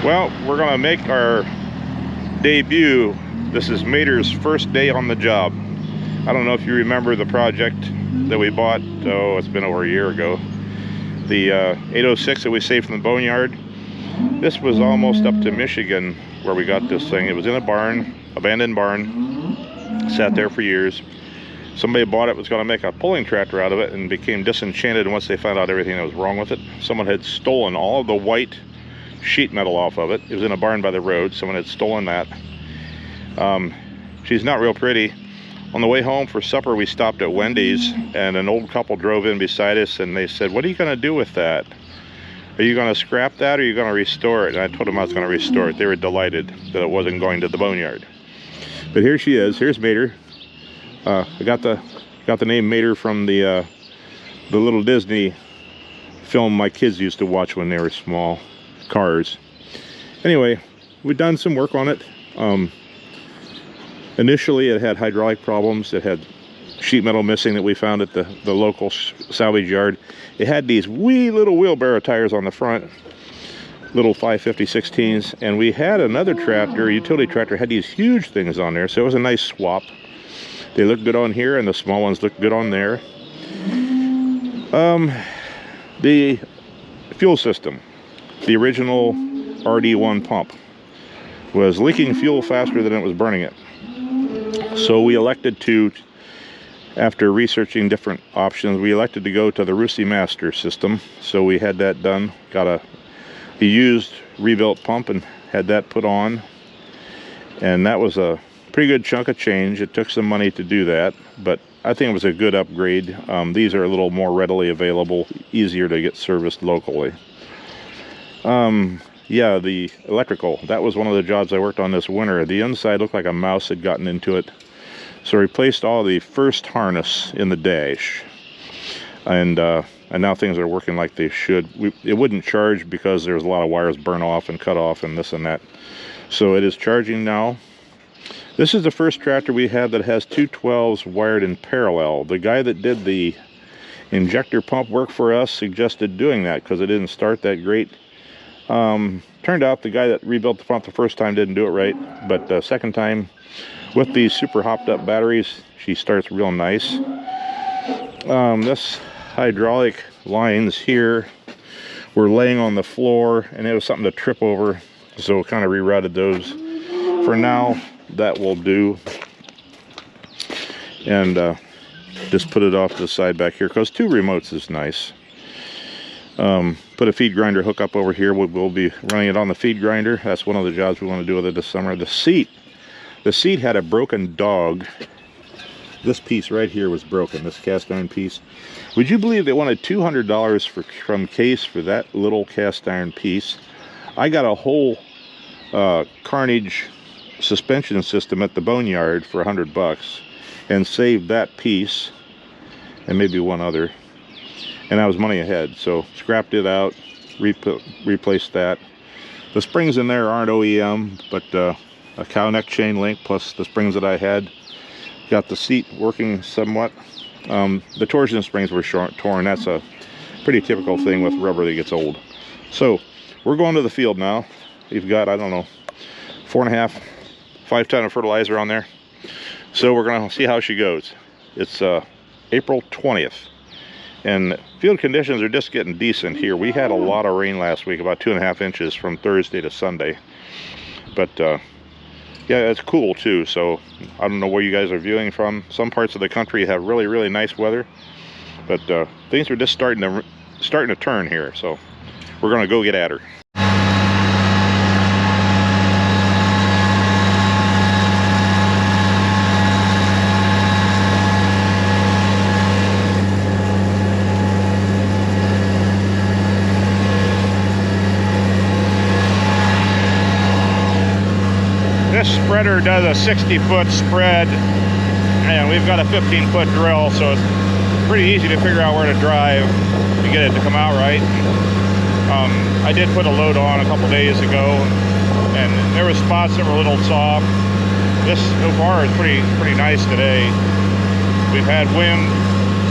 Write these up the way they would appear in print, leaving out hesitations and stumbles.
Well, we're gonna make our debut. This is MATER's first day on the job. I don't know if you remember the project that we bought. Oh, it's been over a year ago. The 806 that we saved from the boneyard. This was almost up to Michigan where we got this thing. It was in a barn, abandoned barn. Sat there for years. Somebody bought it, was going to make a pulling tractor out of it, and became disenchanted once they found out everything that was wrong with it. Someone had stolen all of the white sheet metal off of it. It was in a barn by the road. Someone had stolen that. She's not real pretty. On the way home for supper, we stopped at Wendy's, and an old couple drove in beside us, and they said, "What are you going to do with that? Are you going to scrap that, or are you going to restore it?" And I told them I was going to restore it. They were delighted that it wasn't going to the boneyard. But here she is. Here's MATER. I got the name MATER from the little Disney film my kids used to watch when they were small. Cars. Anyway, we've done some work on it. Initially, it had hydraulic problems. It had sheet metal missing that we found at the local salvage yard. It had these wee little wheelbarrow tires on the front, little 550/16s, and we had another tractor, utility tractor, had these huge things on there, so it was a nice swap. They look good on here, and the small ones look good on there. The fuel system, the original RD1 pump, was leaking fuel faster than it was burning it. So we elected to, after researching different options, we elected to go to the Rusty Master system. So we had that done, got a used rebuilt pump and had that put on. And that was a pretty good chunk of change. It took some money to do that, but I think it was a good upgrade. These are a little more readily available, easier to get serviced locally. Yeah, the electrical, that was one of the jobs I worked on this winter. The inside looked like a mouse had gotten into it. So I replaced all the first harness in the dash. And now things are working like they should. It wouldn't charge because there's a lot of wires burn off and cut off and this and that. So it is charging now. This is the first tractor we have that has two 12s wired in parallel. The guy that did the injector pump work for us suggested doing that because it didn't start that great. Turned out the guy that rebuilt the pump the first time didn't do it right, but the second time with these super hopped up batteries, she starts real nice. This hydraulic lines here were laying on the floor, and it was something to trip over, so kind of rerouted those. For now, that will do, and just put it off to the side back here because two remotes is nice. Put a feed grinder hook up over here. We'll be running it on the feed grinder. That's one of the jobs we want to do with it this summer. The seat had a broken dog. This piece right here was broken, this cast iron piece. Would you believe they wanted $200 from Case for that little cast iron piece? I got a whole Carnage suspension system at the boneyard for $100 and saved that piece and maybe one other. And I was money ahead, so scrapped it out, replaced that. The springs in there aren't OEM, but a cow neck chain link plus the springs that I had. Got the seat working somewhat. The torsion springs were torn. That's a pretty typical thing with rubber that gets old. So we're going to the field now. We've got, I don't know, 4.5, 5 ton of fertilizer on there. So we're gonna see how she goes. It's April 20th. And field conditions are just getting decent here. We had a lot of rain last week, about 2.5 inches from Thursday to Sunday. But yeah, it's cool too. So I don't know where you guys are viewing from. Some parts of the country have really, really nice weather. But things are just starting to turn here. So we're gonna go get at her. This spreader does a 60-foot spread, and we've got a 15-foot drill, so it's pretty easy to figure out where to drive to get it to come out right. I did put a load on a couple days ago, and there were spots that were a little soft. This so far is pretty nice today. We've had wind,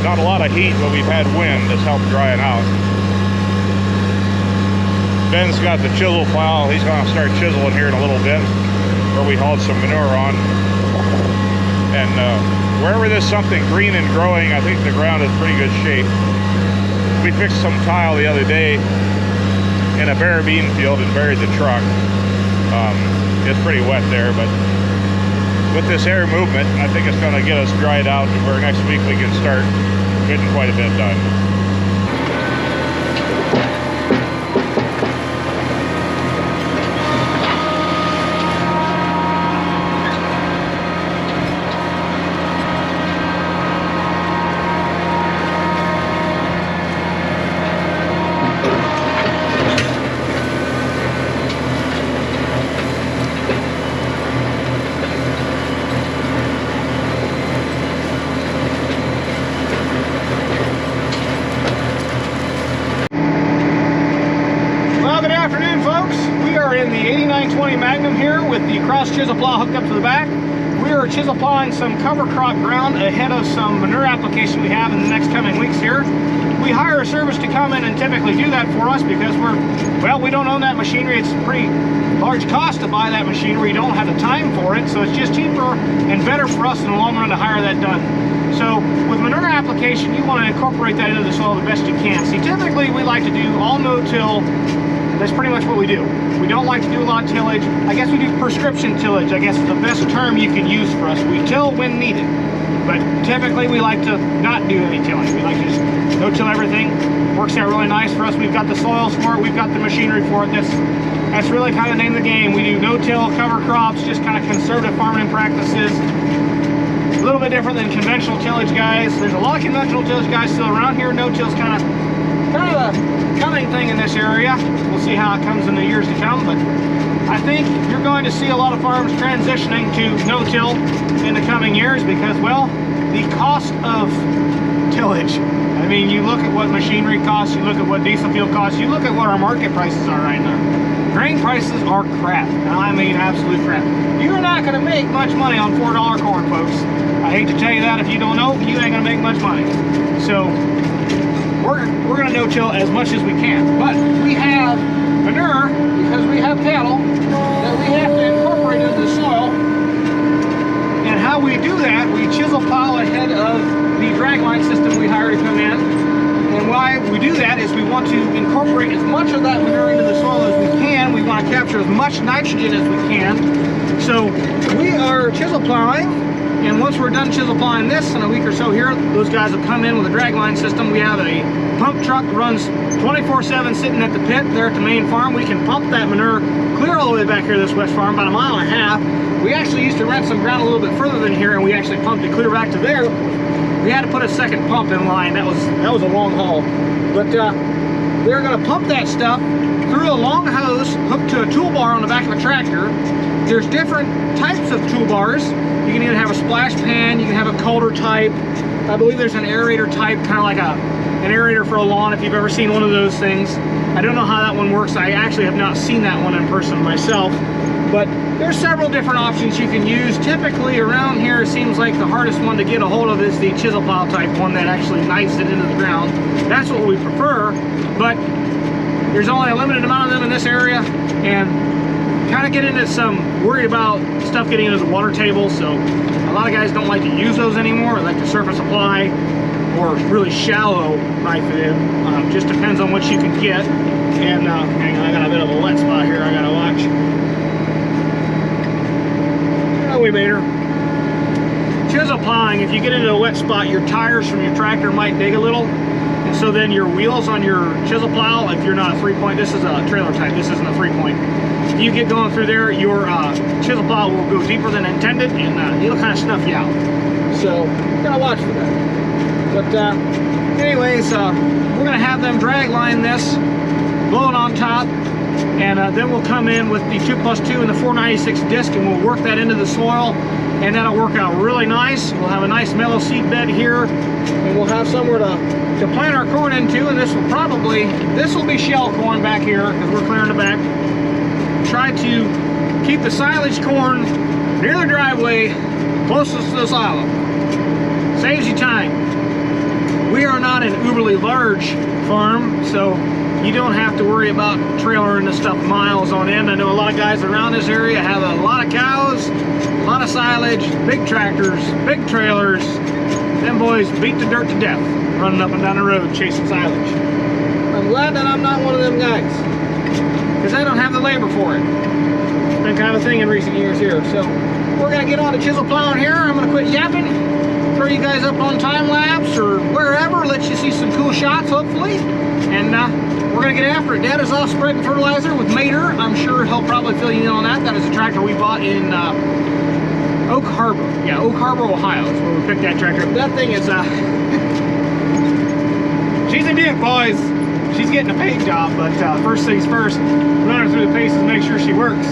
not a lot of heat, but we've had wind that's helped dry it out. Ben's got the chisel plow. He's going to start chiseling here in a little bit, where we hauled some manure on. And wherever there's something green and growing, I think the ground is pretty good shape. We fixed some tile the other day in a bare bean field and buried the truck. It's pretty wet there, but with this air movement, I think it's going to get us dried out to where next week we can start getting quite a bit done. Chisel plow hooked up to the back. We are chisel plowing some cover crop ground ahead of some manure application we have in the next coming weeks here. We hire a service to come in and typically do that for us because we don't own that machinery. It's a pretty large cost to buy that machinery. We don't have the time for it, so it's just cheaper and better for us in the long run to hire that done. So with manure application, you want to incorporate that into the soil the best you can. See, typically we like to do all no-till. That's pretty much what we do. We don't like to do a lot of tillage. I guess we do prescription tillage, I guess is the best term you can use for us. We till when needed. But typically we like to not do any tilling. We like to just no-till everything. Works out really nice for us. We've got the soils for it. We've got the machinery for it. That's really kind of the name of the game. We do no-till, cover crops, just kind of conservative farming practices. A little bit different than conventional tillage guys. There's a lot of conventional tillage guys still around here. No-till's kind of a coming thing in this area. We'll see how it comes in the years to come, but I think you're going to see a lot of farms transitioning to no-till in the coming years because, well, the cost of tillage. I mean, you look at what machinery costs, you look at what diesel fuel costs, you look at what our market prices are right now. Grain prices are crap. I mean, absolute crap. You're not going to make much money on $4 corn, folks. I hate to tell you that. If you don't know, you ain't going to make much money. So we're going to no-till as much as we can, but we have manure because we have cattle that we have to incorporate into the soil. And how we do that, we chisel plow ahead of the dragline system we hire to come in. And why we do that is we want to incorporate as much of that manure into the soil as we can. We want to capture as much nitrogen as we can. So we are chisel plowing. And once we're done chisel plowing this in a week or so here, those guys will come in with a dragline system. We have a pump truck that runs 24/7 sitting at the pit there at the main farm. We can pump that manure clear all the way back here to this west farm, about 1.5 miles. We actually used to rent some ground a little bit further than here, and we actually pumped it clear back to there. We had to put a second pump in line. That was a long haul. But they're going to pump that stuff through a long hose hooked to a toolbar on the back of a tractor. There's different types of toolbars. You can either have a splash pan, you can have a coulter type. I believe there's an aerator type, kind of like an aerator for a lawn, if you've ever seen one of those things. I don't know how that one works. I actually have not seen that one in person myself. But there's several different options you can use. Typically around here, it seems like the hardest one to get a hold of is the chisel plow type one that actually knifes it into the ground. That's what we prefer, but there's only a limited amount of them in this area, and kind of get into some worried about stuff getting into the water table, so a lot of guys don't like to use those anymore. They like to surface apply or really shallow knife it in. Just depends on what you can get. And hang on, I got a bit of a wet spot here I gotta watch. Oh, we made her. Chisel plowing, if you get into a wet spot, your tires from your tractor might dig a little, and so then your wheels on your chisel plow, if you're not a 3-point, this is a trailer type, this isn't a 3-point. If you get going through there, your chisel plow will go deeper than intended, and it'll kind of snuff you out. So, gotta watch for that. But anyways, we're gonna have them drag line this, blow it on top, and then we'll come in with the 2+2 and the 496 disc, and we'll work that into the soil, and that'll work out really nice. We'll have a nice mellow seed bed here, and we'll have somewhere to plant our corn into, and this will be shell corn back here because we're clearing the back. Try to keep the silage corn near the driveway, closest to the silo. Saves you time. We are not an uberly large farm, so you don't have to worry about trailering this stuff miles on end. I know a lot of guys around this area have a lot of cows, a lot of silage, big tractors, big trailers. Them boys beat the dirt to death running up and down the road chasing silage. I'm glad that I'm not one of them guys, because I don't have the labor for it. It's been kind of a thing in recent years here. So we're gonna get on to chisel plowing here. I'm gonna quit yapping, throw you guys up on time lapse or wherever, let you see some cool shots hopefully, and we're gonna get after it. Dad is off spreading fertilizer with MATER. I'm sure he'll probably fill you in on that. That is a tractor we bought in Oak Harbor. Yeah, Oak Harbor, Ohio is where we picked that tractor up. That thing is she's a dude, boys. She's getting a paint job, but first things first, run her through the paces, make sure she works.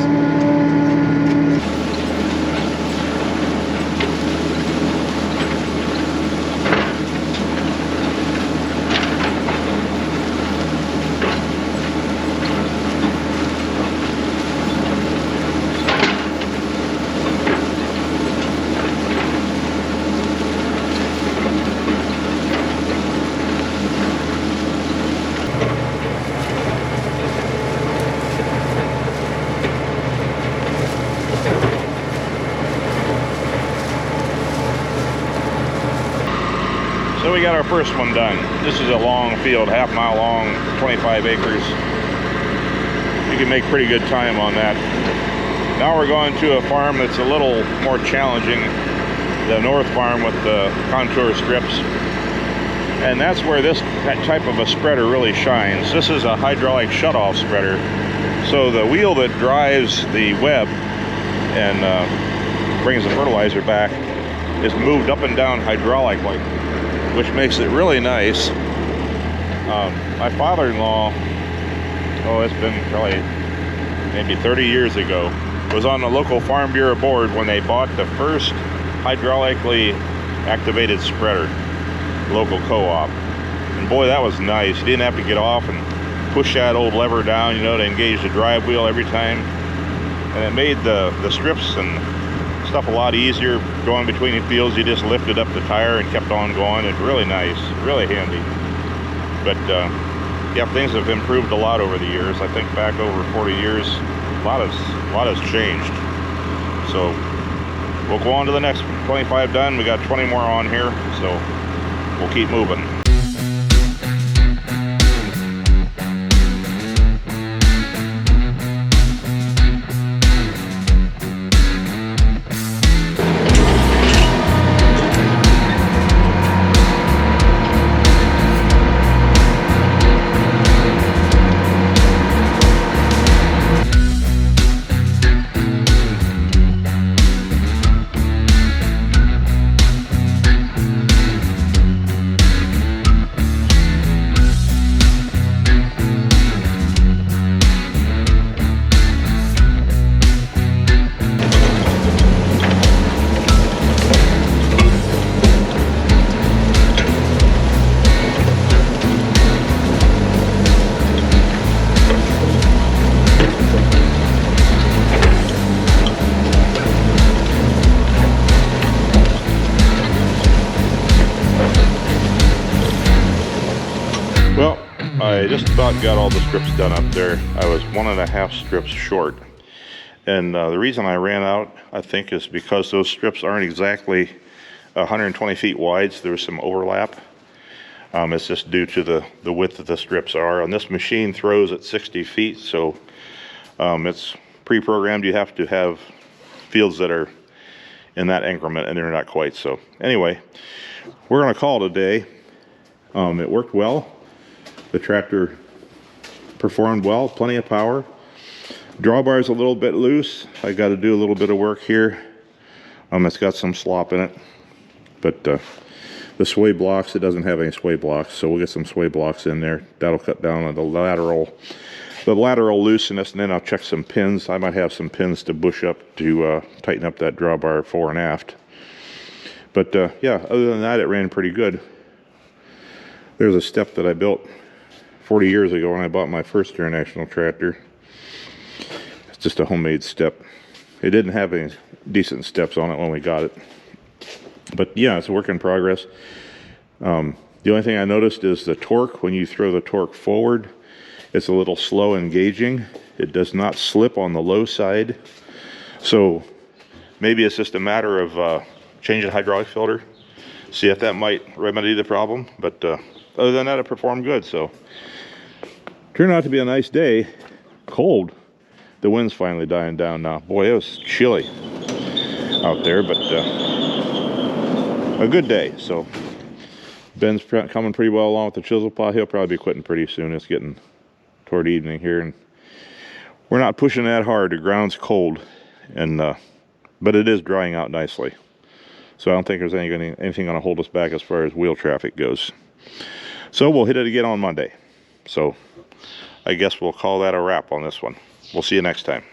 So we got our first one done. This is a long field, half-mile long, 25 acres. You can make pretty good time on that. Now we're going to a farm that's a little more challenging, the north farm with the contour strips. And that's where that type of a spreader really shines. This is a hydraulic shutoff spreader. So the wheel that drives the web and brings the fertilizer back is moved up and down hydraulically, which makes it really nice. My father-in-law, it's been probably maybe 30 years ago, was on the local Farm Bureau board when they bought the first hydraulically activated spreader, local co-op. And boy, that was nice. You didn't have to get off and push that old lever down, you know, to engage the drive wheel every time. And it made the strips and stuff a lot easier going between the fields. You just lifted up the tire and kept on going. It's really nice, really handy. But yeah, things have improved a lot over the years. I think back over 40 years, a lot has changed. So we'll go on to the next one. 25 done. We got 20 more on here, so we'll keep moving. I just about got all the strips done up there. I was 1.5 strips short. And the reason I ran out, I think, is because those strips aren't exactly 120 feet wide, so there's some overlap. It's just due to the width that the strips are. And this machine throws at 60 feet, so it's pre-programmed. You have to have fields that are in that increment, and they're not quite. So anyway, we're going to call it a day. It worked well. The tractor performed well, plenty of power. Drawbar's a little bit loose. I got to do a little bit of work here. It's got some slop in it. But the sway blocks, it doesn't have any sway blocks, so we'll get some sway blocks in there. That'll cut down on the lateral looseness, and then I'll check some pins. I might have some pins to bush up to tighten up that drawbar fore and aft. But yeah, other than that, it ran pretty good. There's a step that I built 40 years ago when I bought my first International tractor. It's just a homemade step. It didn't have any decent steps on it when we got it. But yeah, it's a work in progress. The only thing I noticed is the torque. When you throw the torque forward, It's a little slow engaging. It does not slip on the low side. So maybe it's just a matter of changing hydraulic filter. See if that might remedy the problem. But other than that, it performed good. So turned out to be a nice day. Cold. The wind's finally dying down now. Boy, it was chilly out there, but a good day. So Ben's coming pretty well along with the chisel plow. He'll probably be quitting pretty soon. It's getting toward evening here, and we're not pushing that hard. The ground's cold, and but it is drying out nicely. So I don't think there's anything going to hold us back as far as wheel traffic goes. So we'll hit it again on Monday. So I guess we'll call that a wrap on this one. We'll see you next time.